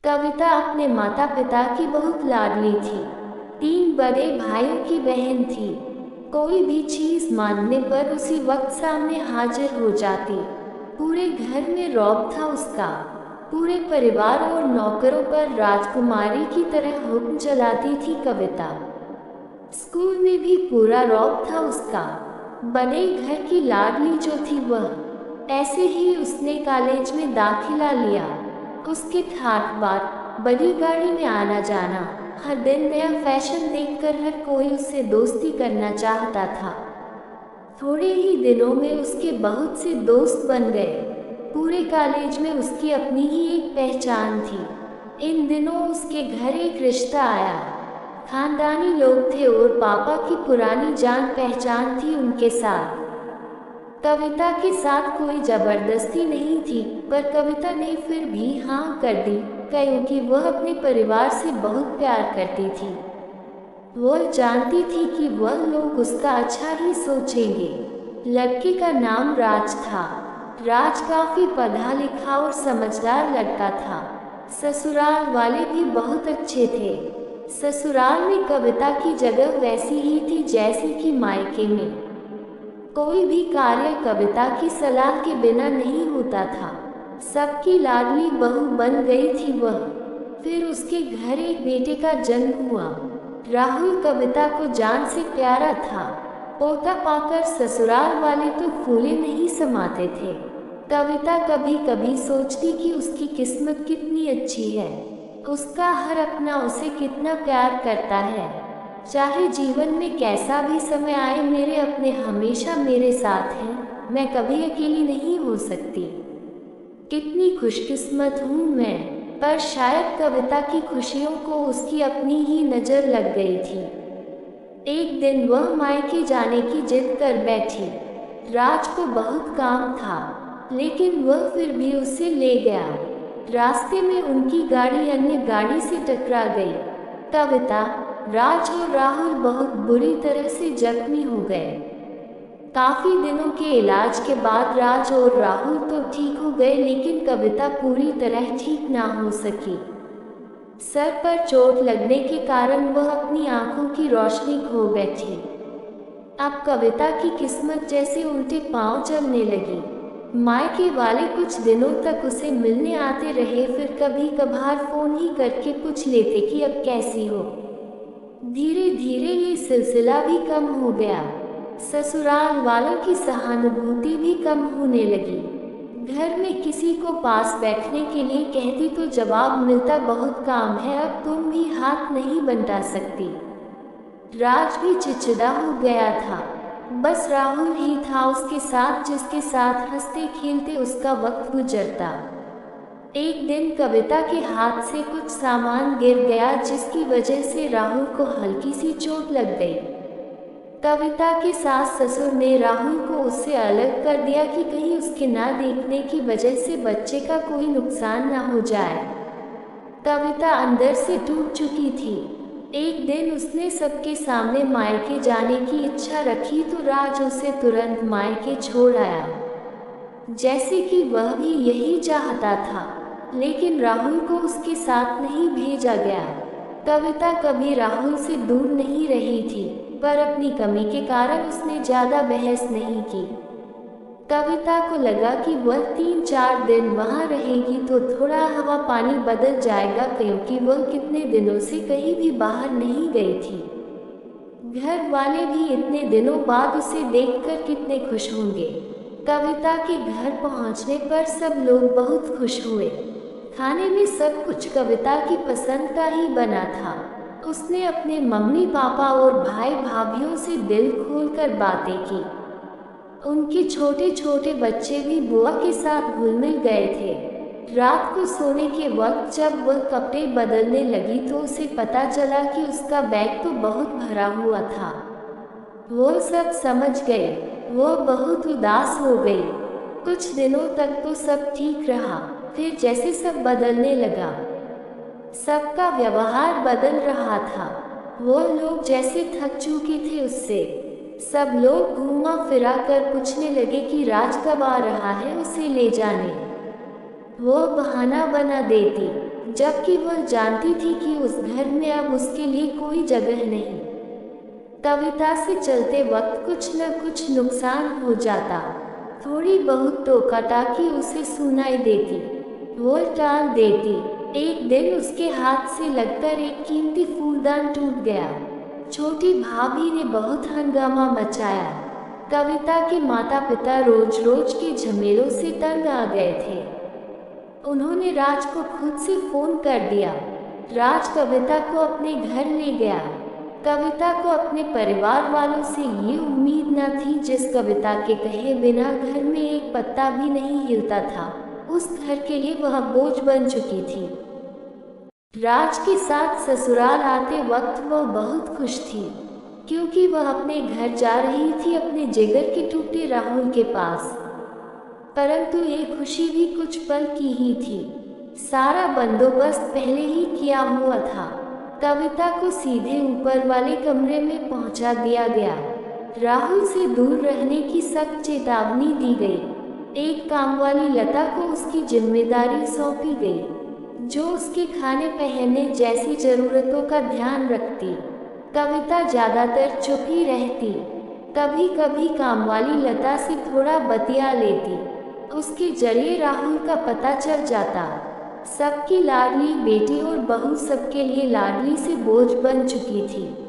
कविता अपने माता पिता की बहुत लाडली थी। 3 बड़े भाइयों की बहन थी। कोई भी चीज मांगने पर उसी वक्त सामने हाजिर हो जाती। पूरे घर में रौब था उसका। पूरे परिवार और नौकरों पर राजकुमारी की तरह हुक्म चलाती थी कविता। स्कूल में भी पूरा रौब था उसका। बड़े घर की लाडली जो थी वह। ऐसे ही उसने कॉलेज में दाखिला लिया। उसके ठाठ बाट, बड़ी गाड़ी में आना जाना, हर दिन नया फैशन देखकर हर कोई उससे दोस्ती करना चाहता था। थोड़े ही दिनों में उसके बहुत से दोस्त बन गए। पूरे कॉलेज में उसकी अपनी ही एक पहचान थी। इन दिनों उसके घर एक रिश्ता आया। खानदानी लोग थे और पापा की पुरानी जान पहचान थी उनके साथ। कविता के साथ कोई जबरदस्ती नहीं थी, पर कविता ने फिर भी हाँ कर दी, क्योंकि वह अपने परिवार से बहुत प्यार करती थी। वह जानती थी कि वह लोग उसका अच्छा ही सोचेंगे। लड़के का नाम राज था। राज काफी पढ़ा लिखा और समझदार लड़का था। ससुराल वाले भी बहुत अच्छे थे। ससुराल में कविता की जगह वैसी ही थी जैसी कि मायके में। कोई भी कार्य कविता की सलाह के बिना नहीं होता था। सबकी लाडली बहू बन गई थी वह। फिर उसके घर एक बेटे का जन्म हुआ। राहुल कविता को जान से प्यारा था। पोता पाकर ससुराल वाले तो फूले नहीं समाते थे। कविता कभी कभी सोचती कि उसकी किस्मत कितनी अच्छी है। उसका हर अपना उसे कितना प्यार करता है। चाहे जीवन में कैसा भी समय आए, मेरे अपने हमेशा मेरे साथ हैं। मैं कभी अकेली नहीं हो सकती। कितनी खुशकिस्मत हूँ मैं। पर शायद कविता की खुशियों को उसकी अपनी ही नज़र लग गई थी। एक दिन वह मायके जाने की जिद कर बैठी। राज को बहुत काम था, लेकिन वह फिर भी उसे ले गया। रास्ते में उनकी गाड़ी अन्य गाड़ी से टकरा गई। कविता, राज और राहुल बहुत बुरी तरह से जख्मी हो गए। काफी दिनों के इलाज के बाद राज और राहुल तो ठीक हो गए, लेकिन कविता पूरी तरह ठीक ना हो सकी। सर पर चोट लगने के कारण वह अपनी आंखों की रोशनी खो बैठी। अब कविता की किस्मत जैसे उल्टे पांव चलने लगी। मायके वाले कुछ दिनों तक उसे मिलने आते रहे, फिर कभी कभार फोन ही करके पूछ लेते कि अब कैसी हो। धीरे धीरे ये सिलसिला भी कम हो गया। ससुराल वालों की सहानुभूति भी कम होने लगी। घर में किसी को पास बैठने के लिए कहती तो जवाब मिलता, बहुत काम है, अब तुम भी हाथ नहीं बंटा सकती। राज भी चिड़चिड़ा हो गया था। बस राहुल ही था उसके साथ, जिसके साथ हंसते खेलते उसका वक्त गुजरता। एक दिन कविता के हाथ से कुछ सामान गिर गया, जिसकी वजह से राहुल को हल्की सी चोट लग गई। कविता के सास ससुर ने राहुल को उससे अलग कर दिया कि कहीं उसके ना देखने की वजह से बच्चे का कोई नुकसान ना हो जाए। कविता अंदर से टूट चुकी थी। एक दिन उसने सबके सामने मायके जाने की इच्छा रखी तो राज उसे तुरंत मायके छोड़ आया, जैसे कि वह भी यही चाहता था। लेकिन राहुल को उसके साथ नहीं भेजा गया। कविता कभी राहुल से दूर नहीं रही थी, पर अपनी कमी के कारण उसने ज्यादा बहस नहीं की। कविता को लगा कि वह 3-4 दिन वहां रहेगी तो थोड़ा हवा पानी बदल जाएगा, क्योंकि वह कितने दिनों से कहीं भी बाहर नहीं गई थी। घर वाले भी इतने दिनों बाद उसे देखकर कितने खुश होंगे। कविता के घर पहुंचने पर सब लोग बहुत खुश हुए। खाने में सब कुछ कविता की पसंद का ही बना था। उसने अपने मम्मी पापा और भाई भाभीयों से दिल खोलकर बातें की। उनके छोटे छोटे बच्चे भी बुआ के साथ घुल मिल गए थे। रात को सोने के वक्त जब वह कपड़े बदलने लगी तो उसे पता चला कि उसका बैग तो बहुत भरा हुआ था। वो सब समझ गए। वो बहुत उदास हो गई। कुछ दिनों तक तो सब ठीक रहा, फिर जैसे सब बदलने लगा। सबका व्यवहार बदल रहा था। वो लोग जैसे थक चुके थे उससे। सब लोग घूमा फिरा कर पूछने लगे कि राज कब आ रहा है उसे ले जाने। वो बहाना बना देती, जबकि वह जानती थी कि उस घर में अब उसके लिए कोई जगह नहीं। कविता से चलते वक्त कुछ न कुछ नुकसान हो जाता। थोड़ी बहुत टोका-टाकी उसे सुनाई देती। वो टाल देती। एक दिन उसके हाथ से लगकर एक कीमती फूलदान टूट गया। छोटी भाभी ने बहुत हंगामा मचाया। कविता के माता पिता रोज रोज के झमेलों से तंग आ गए थे। उन्होंने राज को खुद से फोन कर दिया। राज कविता को अपने घर ले गया। कविता को अपने परिवार वालों से ये उम्मीद न थी। जिस कविता के कहे बिना घर में एक पत्ता भी नहीं हिलता था, उस घर के लिए वह बोझ बन चुकी थी। राज के साथ ससुराल आते वक्त वह बहुत खुश थी, क्योंकि वह अपने घर जा रही थी, अपने जिगर के टूटे राहुल के पास। परंतु ये खुशी भी कुछ पल की ही थी। सारा बंदोबस्त पहले ही किया हुआ था। कविता को सीधे ऊपर वाले कमरे में पहुंचा दिया गया। राहुल से दूर रहने की सख्त चेतावनी दी गई। एक कामवाली लता को उसकी जिम्मेदारी सौंपी गई, जो उसके खाने पहनने जैसी जरूरतों का ध्यान रखती। कविता ज्यादातर चुप ही रहती। कभी कभी कामवाली लता से थोड़ा बतिया लेती। उसके जरिए राहुल का पता चल जाता। सबकी लाडली बेटी और बहू सबके लिए लाडली से बोझ बन चुकी थी।